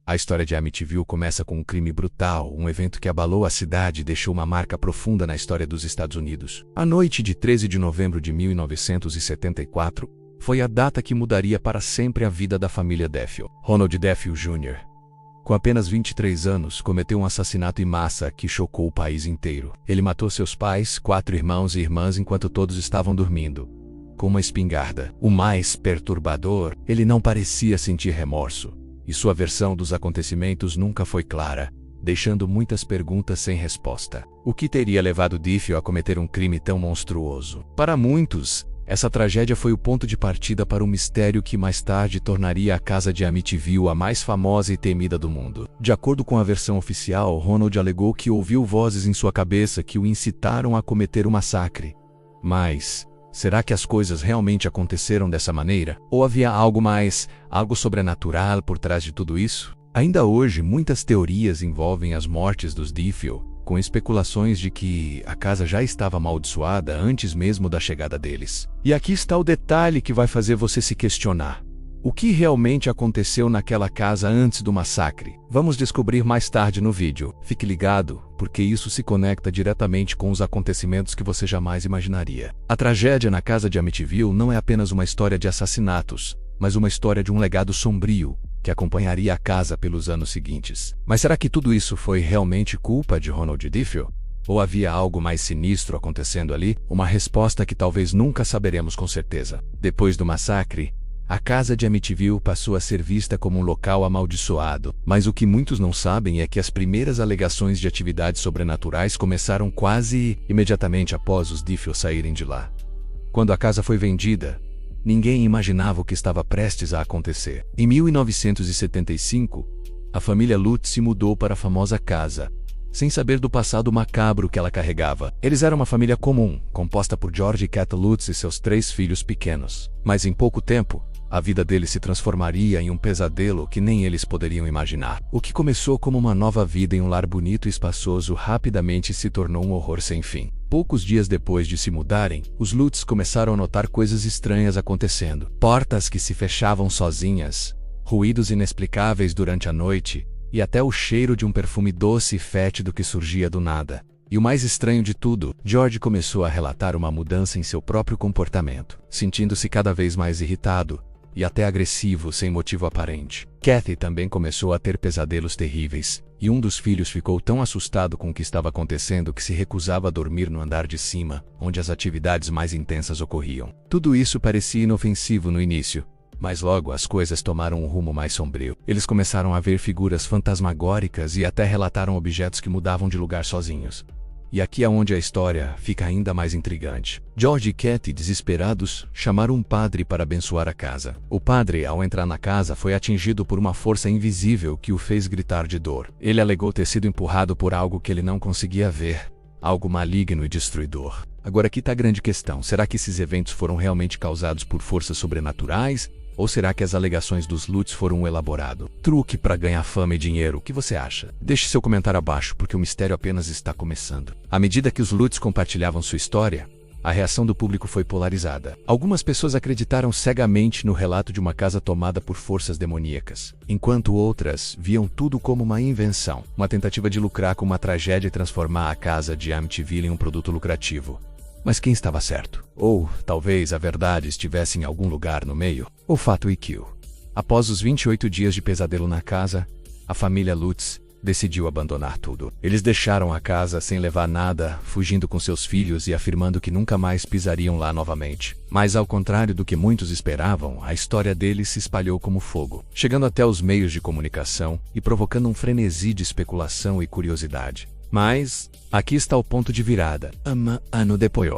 A história de Amityville começa com um crime brutal, um evento que abalou a cidade e deixou uma marca profunda na história dos Estados Unidos. A noite de 13 de novembro de 1974 foi a data que mudaria para sempre a vida da família Deffiel. Ronald Deffiel Jr., com apenas 23 anos, cometeu um assassinato em massa que chocou o país inteiro. Ele matou seus pais, 4 irmãos e irmãs enquanto todos estavam dormindo, com uma espingarda. O mais perturbador, ele não parecia sentir remorso, e sua versão dos acontecimentos nunca foi clara, deixando muitas perguntas sem resposta. O que teria levado Deffiel a cometer um crime tão monstruoso? Para muitos, essa tragédia foi o ponto de partida para um mistério que mais tarde tornaria a casa de Amityville a mais famosa e temida do mundo. De acordo com a versão oficial, Ronald alegou que ouviu vozes em sua cabeça que o incitaram a cometer o massacre. Mas será que as coisas realmente aconteceram dessa maneira? Ou havia algo mais, algo sobrenatural por trás de tudo isso? Ainda hoje, muitas teorias envolvem as mortes dos Deffiel, com especulações de que a casa já estava amaldiçoada antes mesmo da chegada deles. E aqui está o detalhe que vai fazer você se questionar. O que realmente aconteceu naquela casa antes do massacre? Vamos descobrir mais tarde no vídeo. Fique ligado, porque isso se conecta diretamente com os acontecimentos que você jamais imaginaria. A tragédia na casa de Amityville não é apenas uma história de assassinatos, mas uma história de um legado sombrio que acompanharia a casa pelos anos seguintes. Mas será que tudo isso foi realmente culpa de Ronald Deffiel? Ou havia algo mais sinistro acontecendo ali? Uma resposta que talvez nunca saberemos com certeza. Depois do massacre, a casa de Amityville passou a ser vista como um local amaldiçoado. Mas o que muitos não sabem é que as primeiras alegações de atividades sobrenaturais começaram quase imediatamente após os Deffiel saírem de lá. Quando a casa foi vendida, ninguém imaginava o que estava prestes a acontecer. Em 1975, a família Lutz se mudou para a famosa casa, sem saber do passado macabro que ela carregava. Eles eram uma família comum, composta por George e Cat Lutz e seus 3 filhos pequenos. Mas em pouco tempo, a vida deles se transformaria em um pesadelo que nem eles poderiam imaginar. O que começou como uma nova vida em um lar bonito e espaçoso rapidamente se tornou um horror sem fim. Poucos dias depois de se mudarem, os Lutz começaram a notar coisas estranhas acontecendo. Portas que se fechavam sozinhas, ruídos inexplicáveis durante a noite, e até o cheiro de um perfume doce e fétido que surgia do nada. E o mais estranho de tudo, George começou a relatar uma mudança em seu próprio comportamento, sentindo-se cada vez mais irritado e até agressivo sem motivo aparente. Kathy também começou a ter pesadelos terríveis, e um dos filhos ficou tão assustado com o que estava acontecendo que se recusava a dormir no andar de cima, onde as atividades mais intensas ocorriam. Tudo isso parecia inofensivo no início, mas logo as coisas tomaram um rumo mais sombrio. Eles começaram a ver figuras fantasmagóricas e até relataram objetos que mudavam de lugar sozinhos. E aqui é onde a história fica ainda mais intrigante. George e Kathy, desesperados, chamaram um padre para abençoar a casa. O padre, ao entrar na casa, foi atingido por uma força invisível que o fez gritar de dor. Ele alegou ter sido empurrado por algo que ele não conseguia ver, algo maligno e destruidor. Agora aqui está a grande questão. Será que esses eventos foram realmente causados por forças sobrenaturais? Ou será que as alegações dos Lutz foram um elaborado truque para ganhar fama e dinheiro? O que você acha? Deixe seu comentário abaixo, porque o mistério apenas está começando. À medida que os Lutz compartilhavam sua história, a reação do público foi polarizada. Algumas pessoas acreditaram cegamente no relato de uma casa tomada por forças demoníacas, enquanto outras viam tudo como uma invenção, uma tentativa de lucrar com uma tragédia e transformar a casa de Amityville em um produto lucrativo. Mas quem estava certo? Ou, talvez, a verdade estivesse em algum lugar no meio? O fato é que, após os 28 dias de pesadelo na casa, a família Lutz decidiu abandonar tudo. Eles deixaram a casa sem levar nada, fugindo com seus filhos e afirmando que nunca mais pisariam lá novamente. Mas ao contrário do que muitos esperavam, a história deles se espalhou como fogo, chegando até os meios de comunicação e provocando um frenesi de especulação e curiosidade. Mas aqui está o ponto de virada. Ano depois,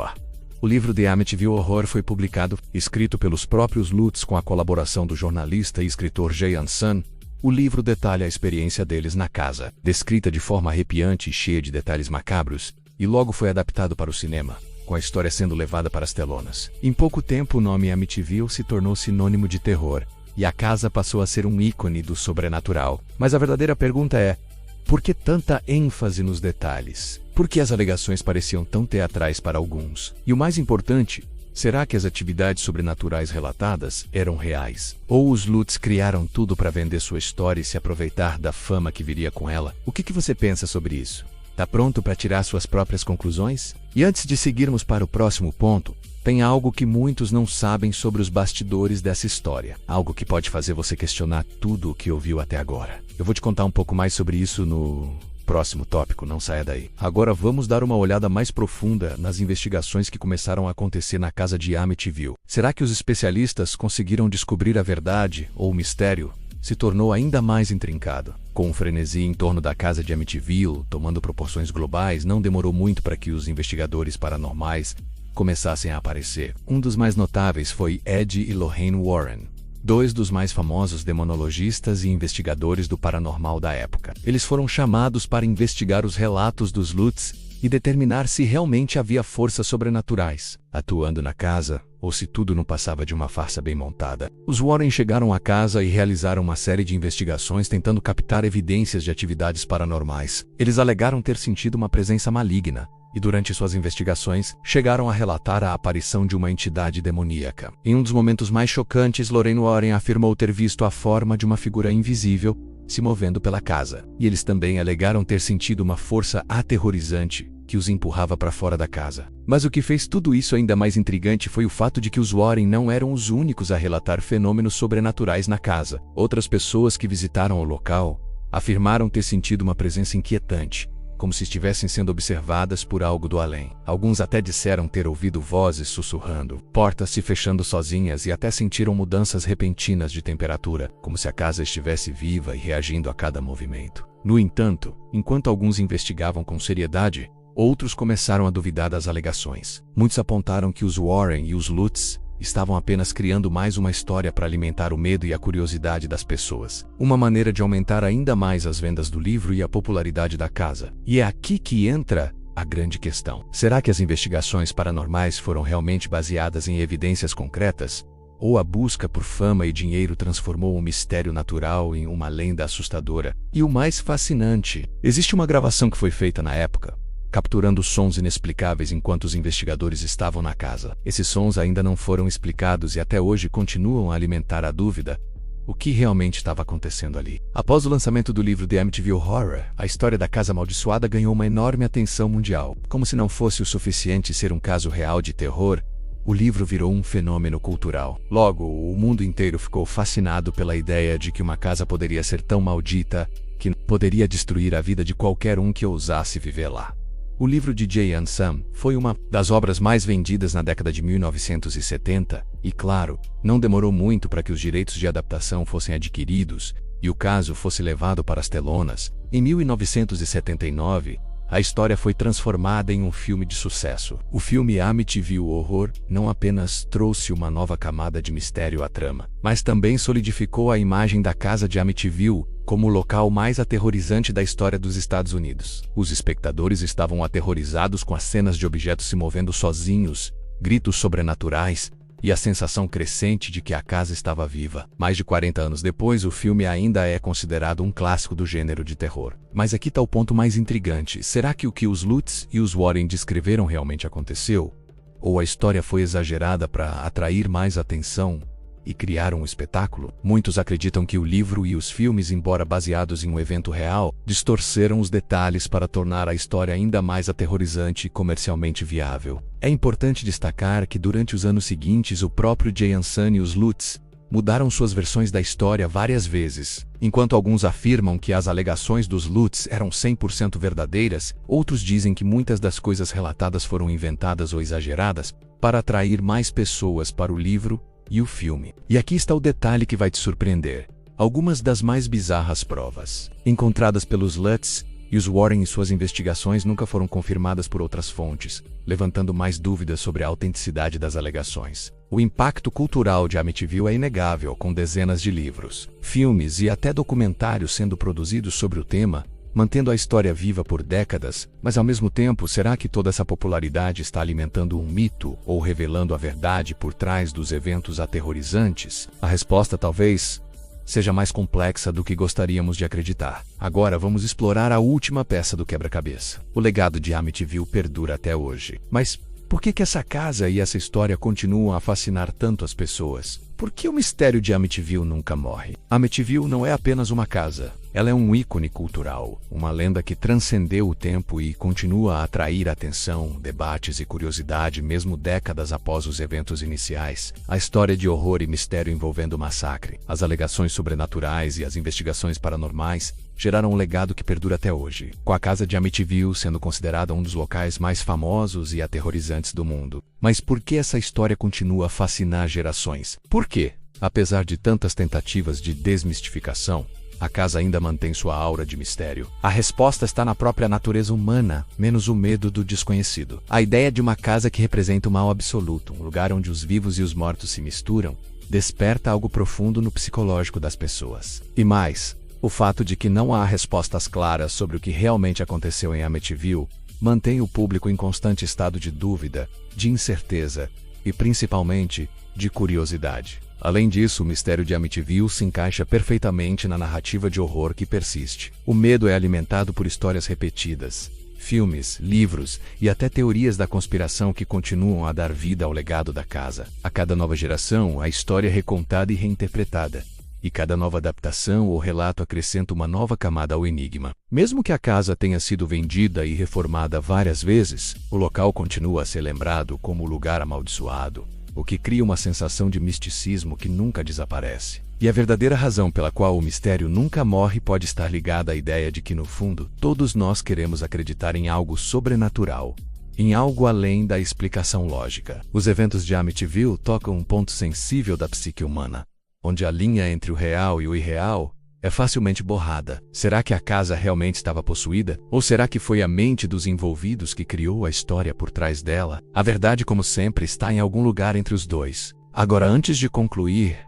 o livro The Amityville Horror foi publicado, escrito pelos próprios Lutz com a colaboração do jornalista e escritor Jay Anson. O livro detalha a experiência deles na casa, descrita de forma arrepiante e cheia de detalhes macabros, e logo foi adaptado para o cinema, com a história sendo levada para as telonas. Em pouco tempo, o nome Amityville se tornou sinônimo de terror, e a casa passou a ser um ícone do sobrenatural. Mas a verdadeira pergunta é: por que tanta ênfase nos detalhes? Por que as alegações pareciam tão teatrais para alguns? E o mais importante, Será que as atividades sobrenaturais relatadas eram reais? Ou os Lutz criaram tudo para vender sua história e se aproveitar da fama que viria com ela? O que você pensa sobre isso? Tá pronto para tirar suas próprias conclusões? E antes de seguirmos para o próximo ponto, tem algo que muitos não sabem sobre os bastidores dessa história. Algo que pode fazer você questionar tudo o que ouviu até agora. Eu vou te contar um pouco mais sobre isso no próximo tópico, não saia daí. Agora vamos dar uma olhada mais profunda nas investigações que começaram a acontecer na casa de Amityville. Será que os especialistas conseguiram descobrir a verdade ou o mistério se tornou ainda mais intrincado? Com o frenesi em torno da casa de Amityville tomando proporções globais, não demorou muito para que os investigadores paranormais começassem a aparecer. Um dos mais notáveis foi Ed e Lorraine Warren, dois dos mais famosos demonologistas e investigadores do paranormal da época. Eles foram chamados para investigar os relatos dos Lutz e determinar se realmente havia forças sobrenaturais atuando na casa ou se tudo não passava de uma farsa bem montada. Os Warren chegaram à casa e realizaram uma série de investigações tentando captar evidências de atividades paranormais. Eles alegaram ter sentido uma presença maligna e durante suas investigações, chegaram a relatar a aparição de uma entidade demoníaca. Em um dos momentos mais chocantes, Lorraine Warren afirmou ter visto a forma de uma figura invisível se movendo pela casa. E eles também alegaram ter sentido uma força aterrorizante que os empurrava para fora da casa. Mas o que fez tudo isso ainda mais intrigante foi o fato de que os Warren não eram os únicos a relatar fenômenos sobrenaturais na casa. Outras pessoas que visitaram o local afirmaram ter sentido uma presença inquietante, como se estivessem sendo observadas por algo do além. Alguns até disseram ter ouvido vozes sussurrando, portas se fechando sozinhas e até sentiram mudanças repentinas de temperatura, como se a casa estivesse viva e reagindo a cada movimento. No entanto, enquanto alguns investigavam com seriedade, outros começaram a duvidar das alegações. Muitos apontaram que os Warren e os Lutz estavam apenas criando mais uma história para alimentar o medo e a curiosidade das pessoas. Uma maneira de aumentar ainda mais as vendas do livro e a popularidade da casa. E é aqui que entra a grande questão. Será que as investigações paranormais foram realmente baseadas em evidências concretas? Ou a busca por fama e dinheiro transformou um mistério natural em uma lenda assustadora? E o mais fascinante, existe uma gravação que foi feita na época, capturando sons inexplicáveis enquanto os investigadores estavam na casa. Esses sons ainda não foram explicados e até hoje continuam a alimentar a dúvida: o que realmente estava acontecendo ali? Após o lançamento do livro The Amityville Horror, a história da Casa Amaldiçoada ganhou uma enorme atenção mundial. Como se não fosse o suficiente ser um caso real de terror, o livro virou um fenômeno cultural. Logo, o mundo inteiro ficou fascinado pela ideia de que uma casa poderia ser tão maldita que poderia destruir a vida de qualquer um que ousasse viver lá. O livro de Jay and Sam foi uma das obras mais vendidas na década de 1970 e, claro, não demorou muito para que os direitos de adaptação fossem adquiridos e o caso fosse levado para as telonas. Em 1979, a história foi transformada em um filme de sucesso. O filme Amityville Horror não apenas trouxe uma nova camada de mistério à trama, mas também solidificou a imagem da casa de Amityville como o local mais aterrorizante da história dos Estados Unidos. Os espectadores estavam aterrorizados com as cenas de objetos se movendo sozinhos, gritos sobrenaturais e a sensação crescente de que a casa estava viva. Mais de 40 anos depois, o filme ainda é considerado um clássico do gênero de terror. Mas aqui está o ponto mais intrigante. Será que o que os Lutz e os Warren descreveram realmente aconteceu? Ou a história foi exagerada para atrair mais atenção e criar um espetáculo? Muitos acreditam que o livro e os filmes, embora baseados em um evento real, distorceram os detalhes para tornar a história ainda mais aterrorizante e comercialmente viável. É importante destacar que durante os anos seguintes o próprio Jay and Sam e os Lutz mudaram suas versões da história várias vezes. Enquanto alguns afirmam que as alegações dos Lutz eram 100% verdadeiras, outros dizem que muitas das coisas relatadas foram inventadas ou exageradas para atrair mais pessoas para o livro e o filme. E aqui está o detalhe que vai te surpreender. Algumas das mais bizarras provas encontradas pelos Lutz e os Warren em suas investigações nunca foram confirmadas por outras fontes, levantando mais dúvidas sobre a autenticidade das alegações. O impacto cultural de Amityville é inegável, com dezenas de livros, filmes e até documentários sendo produzidos sobre o tema, mantendo a história viva por décadas. Mas ao mesmo tempo, será que toda essa popularidade está alimentando um mito ou revelando a verdade por trás dos eventos aterrorizantes? A resposta talvez seja mais complexa do que gostaríamos de acreditar. Agora vamos explorar a última peça do quebra-cabeça. O legado de Amityville perdura até hoje. Mas Por que essa casa e essa história continuam a fascinar tanto as pessoas? Por que o mistério de Amityville nunca morre? Amityville não é apenas uma casa. Ela é um ícone cultural, uma lenda que transcendeu o tempo e continua a atrair atenção, debates e curiosidade mesmo décadas após os eventos iniciais. A história de horror e mistério envolvendo o massacre, as alegações sobrenaturais e as investigações paranormais geraram um legado que perdura até hoje, com a casa de Amityville sendo considerada um dos locais mais famosos e aterrorizantes do mundo. Mas por que essa história continua a fascinar gerações? Por quê? Apesar de tantas tentativas de desmistificação, a casa ainda mantém sua aura de mistério. A resposta está na própria natureza humana, menos o medo do desconhecido. A ideia de uma casa que representa o mal absoluto, um lugar onde os vivos e os mortos se misturam, desperta algo profundo no psicológico das pessoas. E mais, o fato de que não há respostas claras sobre o que realmente aconteceu em Amityville mantém o público em constante estado de dúvida, de incerteza e, principalmente, de curiosidade. Além disso, o mistério de Amityville se encaixa perfeitamente na narrativa de horror que persiste. O medo é alimentado por histórias repetidas, filmes, livros e até teorias da conspiração que continuam a dar vida ao legado da casa. A cada nova geração, a história é recontada e reinterpretada. E cada nova adaptação ou relato acrescenta uma nova camada ao enigma. Mesmo que a casa tenha sido vendida e reformada várias vezes, o local continua a ser lembrado como o lugar amaldiçoado, o que cria uma sensação de misticismo que nunca desaparece. E a verdadeira razão pela qual o mistério nunca morre pode estar ligada à ideia de que, no fundo, todos nós queremos acreditar em algo sobrenatural, em algo além da explicação lógica. Os eventos de Amityville tocam um ponto sensível da psique humana, onde a linha entre o real e o irreal é facilmente borrada. Será que a casa realmente estava possuída? Ou será que foi a mente dos envolvidos que criou a história por trás dela? A verdade, como sempre, está em algum lugar entre os dois. Agora, antes de concluir,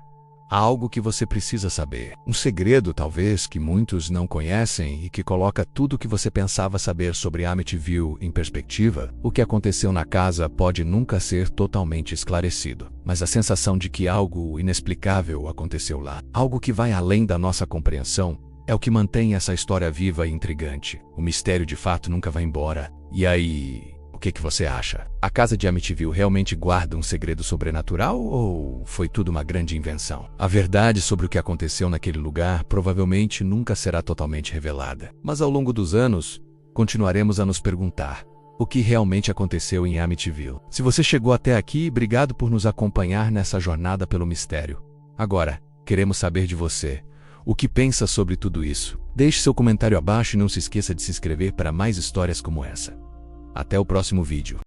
há algo que você precisa saber. Um segredo, talvez, que muitos não conhecem e que coloca tudo o que você pensava saber sobre Amityville em perspectiva. O que aconteceu na casa pode nunca ser totalmente esclarecido, mas a sensação de que algo inexplicável aconteceu lá, algo que vai além da nossa compreensão, é o que mantém essa história viva e intrigante. O mistério de fato nunca vai embora. E aí, o que você acha? A casa de Amityville realmente guarda um segredo sobrenatural ou foi tudo uma grande invenção? A verdade sobre o que aconteceu naquele lugar provavelmente nunca será totalmente revelada. Mas ao longo dos anos, continuaremos a nos perguntar: o que realmente aconteceu em Amityville? Se você chegou até aqui, obrigado por nos acompanhar nessa jornada pelo mistério. Agora, queremos saber de você. O que pensa sobre tudo isso? Deixe seu comentário abaixo e não se esqueça de se inscrever para mais histórias como essa. Até o próximo vídeo.